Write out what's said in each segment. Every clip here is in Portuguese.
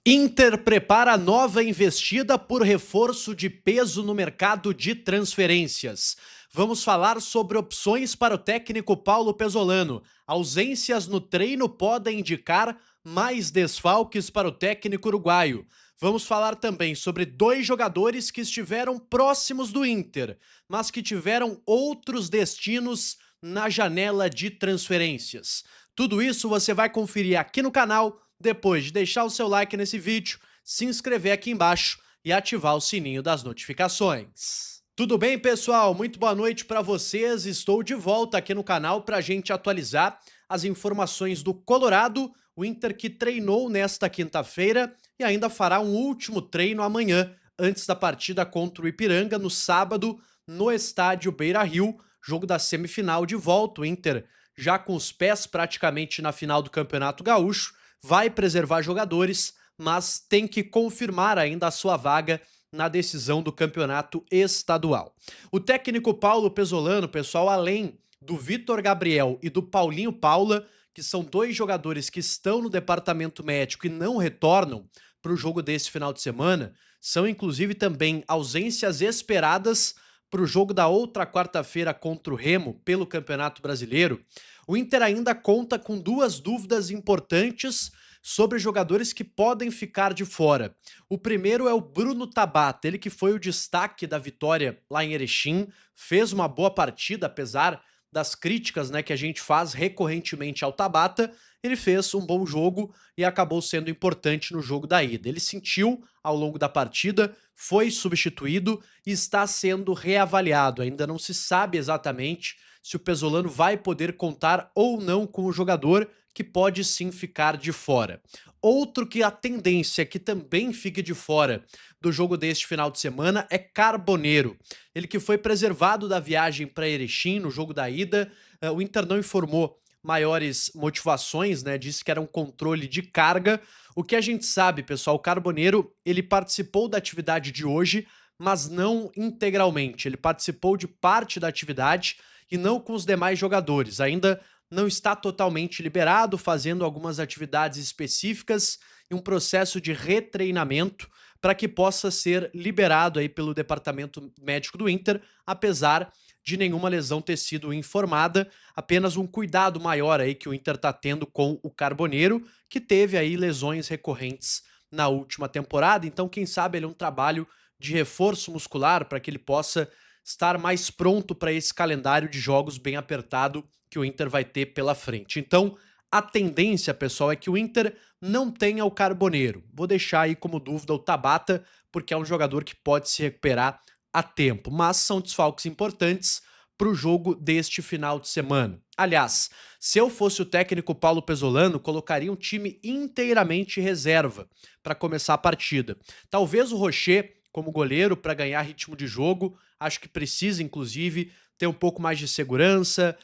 Inter prepara nova investida por reforço de peso no mercado de transferências. Vamos falar sobre opções para o técnico Paulo Pesolano. Ausências no treino podem indicar mais desfalques para o técnico uruguaio. Vamos falar também sobre dois jogadores que estiveram próximos do Inter, mas que tiveram outros destinos na janela de transferências. Tudo isso você vai conferir aqui no canal, depois de deixar o seu like nesse vídeo, se inscrever aqui embaixo e ativar o sininho das notificações. Tudo bem, pessoal? Muito boa noite para vocês. Estou de volta aqui no canal para a gente atualizar as informações do Colorado, o Inter que treinou nesta quinta-feira e ainda fará um último treino amanhã, antes da partida contra o Ipiranga, no sábado, no estádio Beira-Rio, jogo da semifinal de volta. O Inter já com os pés praticamente na final do Campeonato Gaúcho, vai preservar jogadores, mas tem que confirmar ainda a sua vaga na decisão do campeonato estadual. O técnico Paulo Pesolano, pessoal, além do Vitor Gabriel e do Paulinho Paula, que são dois jogadores que estão no departamento médico e não retornam para o jogo desse final de semana, são inclusive também ausências esperadas para o jogo da outra quarta-feira contra o Remo pelo Campeonato Brasileiro. O Inter ainda conta com duas dúvidas importantes sobre jogadores que podem ficar de fora. O primeiro é o Bruno Tabata, ele que foi o destaque da vitória lá em Erechim, fez uma boa partida, apesar das críticas, que a gente faz recorrentemente ao Tabata. Ele fez um bom jogo e acabou sendo importante no jogo da ida. Ele sentiu ao longo da partida, foi substituído e está sendo reavaliado. Ainda não se sabe exatamente se o Pesolano vai poder contar ou não com o jogador, que pode sim ficar de fora. Outro que a tendência é que também fique de fora do jogo deste final de semana é Carboneiro. Ele que foi preservado da viagem para Erechim no jogo da ida. O Inter não informou maiores motivações, disse que era um controle de carga. O que a gente sabe, pessoal, o Carboneiro, ele participou da atividade de hoje, mas não integralmente. Ele participou de parte da atividade e não com os demais jogadores. Ainda não está totalmente liberado, fazendo algumas atividades específicas e um processo de retreinamento para que possa ser liberado aí pelo departamento médico do Inter, apesar de nenhuma lesão ter sido informada, apenas um cuidado maior aí que o Inter está tendo com o Carboneiro, que teve aí lesões recorrentes na última temporada. Então, quem sabe ele é um trabalho de reforço muscular para que ele possa estar mais pronto para esse calendário de jogos bem apertado que o Inter vai ter pela frente. Então, a tendência, pessoal, é que o Inter não tenha o Carboneiro. Vou deixar aí como dúvida o Tabata, porque é um jogador que pode se recuperar a tempo, mas são desfalques importantes para o jogo deste final de semana. Aliás, se eu fosse o técnico Paulo Pesolano, colocaria um time inteiramente reserva para começar a partida. Talvez o Rocher como goleiro para ganhar ritmo de jogo, acho que precisa inclusive ter um pouco mais de segurança,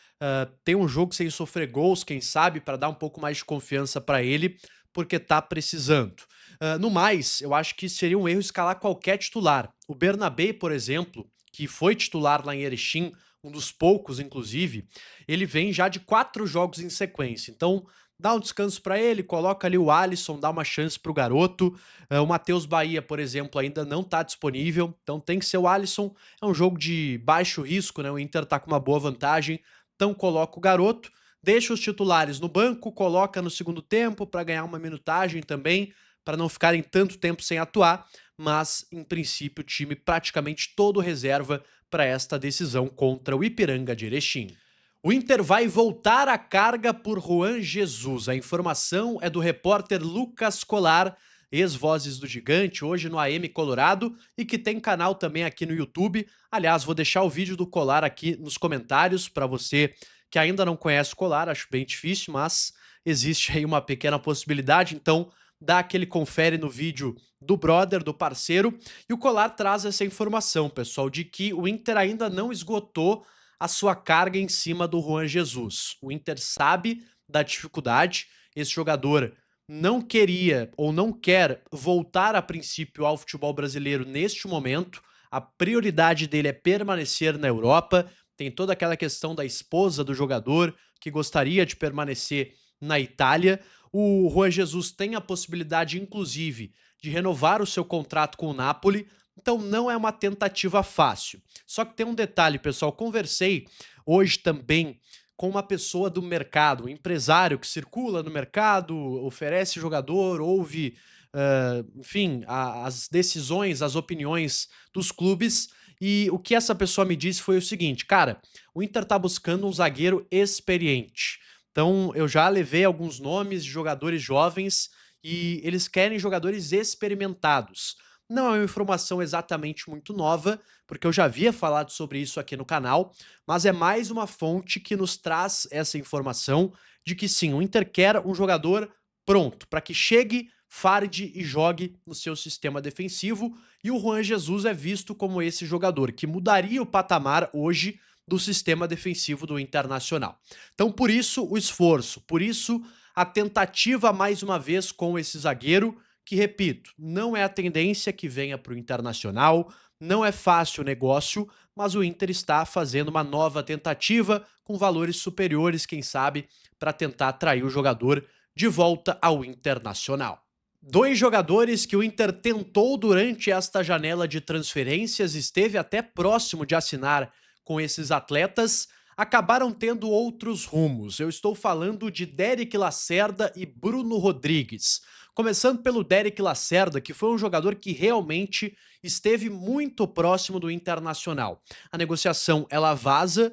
ter um jogo sem sofrer gols, quem sabe, para dar um pouco mais de confiança para ele, porque tá precisando. No mais, eu acho que seria um erro escalar qualquer titular. O Bernabé, por exemplo, que foi titular lá em Erechim, um dos poucos, inclusive, ele vem já de 4 jogos em sequência. Então, dá um descanso para ele, coloca ali o Alisson, dá uma chance para o garoto. O Matheus Bahia, por exemplo, ainda não está disponível, então tem que ser o Alisson. É um jogo de baixo risco, o Inter tá com uma boa vantagem, então coloca o garoto, deixa os titulares no banco, coloca no segundo tempo para ganhar uma minutagem também, para não ficarem tanto tempo sem atuar, mas em princípio o time praticamente todo reserva para esta decisão contra o Ipiranga de Erechim. O Inter vai voltar à carga por Juan Jesus. A informação é do repórter Lucas Colar, ex-Vozes do Gigante, hoje no AM Colorado, e que tem canal também aqui no YouTube. Aliás, vou deixar o vídeo do Colar aqui nos comentários para você que ainda não conhece o Colar, acho bem difícil, mas existe aí uma pequena possibilidade, então dá aquele confere no vídeo do brother, do parceiro, e o Colar traz essa informação, pessoal, de que o Inter ainda não esgotou a sua carga em cima do Juan Jesus. O Inter sabe da dificuldade, esse jogador não queria ou não quer voltar a princípio ao futebol brasileiro neste momento, a prioridade dele é permanecer na Europa, tem toda aquela questão da esposa do jogador que gostaria de permanecer na Itália. O Juan Jesus tem a possibilidade, inclusive, de renovar o seu contrato com o Napoli, então não é uma tentativa fácil. Só que tem um detalhe, pessoal, conversei hoje também com uma pessoa do mercado, um empresário que circula no mercado, oferece jogador, ouve, enfim, as decisões, as opiniões dos clubes. E o que essa pessoa me disse foi o seguinte: cara, o Inter tá buscando um zagueiro experiente. Então eu já levei alguns nomes de jogadores jovens e eles querem jogadores experimentados. Não é uma informação exatamente muito nova, porque eu já havia falado sobre isso aqui no canal, mas é mais uma fonte que nos traz essa informação de que sim, o Inter quer um jogador pronto, para que chegue, farde e jogue no seu sistema defensivo, e o Juan Jesus é visto como esse jogador que mudaria o patamar hoje do sistema defensivo do Internacional. Então por isso o esforço, por isso a tentativa mais uma vez com esse zagueiro, que, repito, não é a tendência que venha para o Internacional, não é fácil o negócio, mas o Inter está fazendo uma nova tentativa com valores superiores, quem sabe, para tentar atrair o jogador de volta ao Internacional. Dois jogadores que o Inter tentou durante esta janela de transferências, esteve até próximo de assinar com esses atletas, acabaram tendo outros rumos. Eu estou falando de Derek Lacerda e Bruno Rodrigues. Começando pelo Derek Lacerda, que foi um jogador que realmente esteve muito próximo do Internacional. A negociação, ela vaza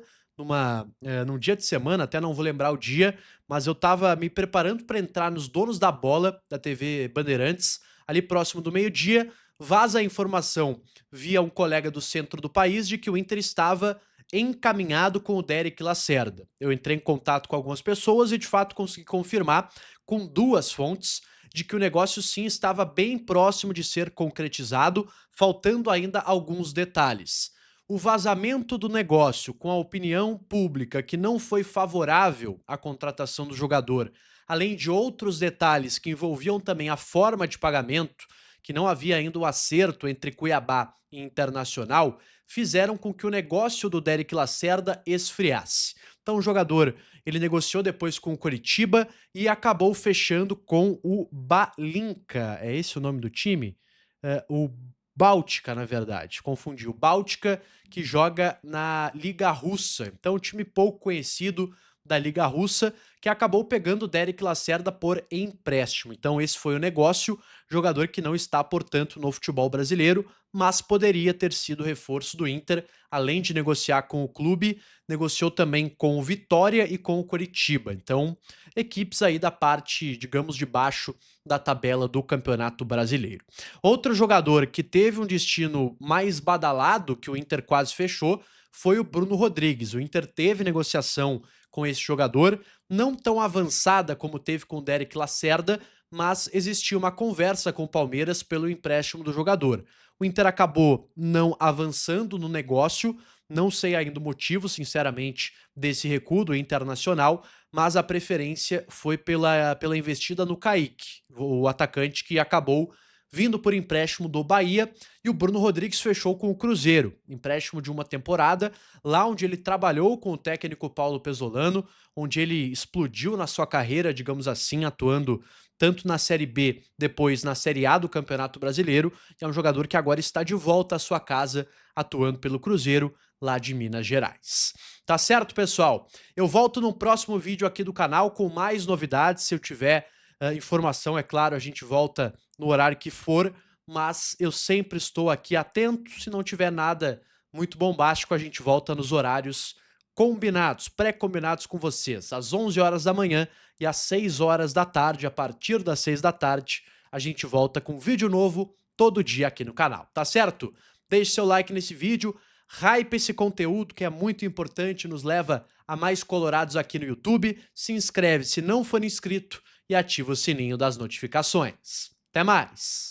num dia de semana, até não vou lembrar o dia, mas eu estava me preparando para entrar nos Donos da Bola da TV Bandeirantes, ali próximo do meio-dia, vaza a informação via um colega do centro do país de que o Inter estava encaminhado com o Derek Lacerda. Eu entrei em contato com algumas pessoas e de fato consegui confirmar com duas fontes de que o negócio sim estava bem próximo de ser concretizado, faltando ainda alguns detalhes. O vazamento do negócio com a opinião pública que não foi favorável à contratação do jogador, além de outros detalhes que envolviam também a forma de pagamento, que não havia ainda o acerto entre Cuiabá e Internacional, fizeram com que o negócio do Derek Lacerda esfriasse. Então o jogador, ele negociou depois com o Coritiba e acabou fechando com o Balinka. É esse o nome do time? O Báltica, na verdade. Confundi. O Báltica, que joga na Liga Russa. Então, um time pouco conhecido da Liga Russa, que acabou pegando o Derek Lacerda por empréstimo. Então, esse foi o negócio. Jogador que não está, portanto, no futebol brasileiro, mas poderia ter sido reforço do Inter. Além de negociar com o clube, negociou também com o Vitória e com o Coritiba. Então, equipes aí da parte, digamos, de baixo da tabela do Campeonato Brasileiro. Outro jogador que teve um destino mais badalado, que o Inter quase fechou, foi o Bruno Rodrigues. O Inter teve negociação com esse jogador, não tão avançada como teve com o Derek Lacerda, mas existia uma conversa com o Palmeiras pelo empréstimo do jogador. O Inter acabou não avançando no negócio, não sei ainda o motivo, sinceramente, desse recuo do Internacional, mas a preferência foi pela investida no Kaique, o atacante que acabou vindo por empréstimo do Bahia, e o Bruno Rodrigues fechou com o Cruzeiro, empréstimo de uma temporada, lá onde ele trabalhou com o técnico Paulo Pesolano, onde ele explodiu na sua carreira, digamos assim, atuando tanto na Série B, depois na Série A do Campeonato Brasileiro, e é um jogador que agora está de volta à sua casa, atuando pelo Cruzeiro, lá de Minas Gerais. Tá certo, pessoal? Eu volto no próximo vídeo aqui do canal com mais novidades, se eu tiver informação, é claro, a gente volta no horário que for, mas eu sempre estou aqui atento. Se não tiver nada muito bombástico, a gente volta nos horários combinados, pré-combinados com vocês, às 11 horas da manhã e às 6 horas da tarde. A partir das 6 da tarde, a gente volta com vídeo novo todo dia aqui no canal, tá certo? Deixe seu like nesse vídeo, hype esse conteúdo que é muito importante, nos leva a mais colorados aqui no YouTube. Se inscreve se não for inscrito e ativa o sininho das notificações. Até mais!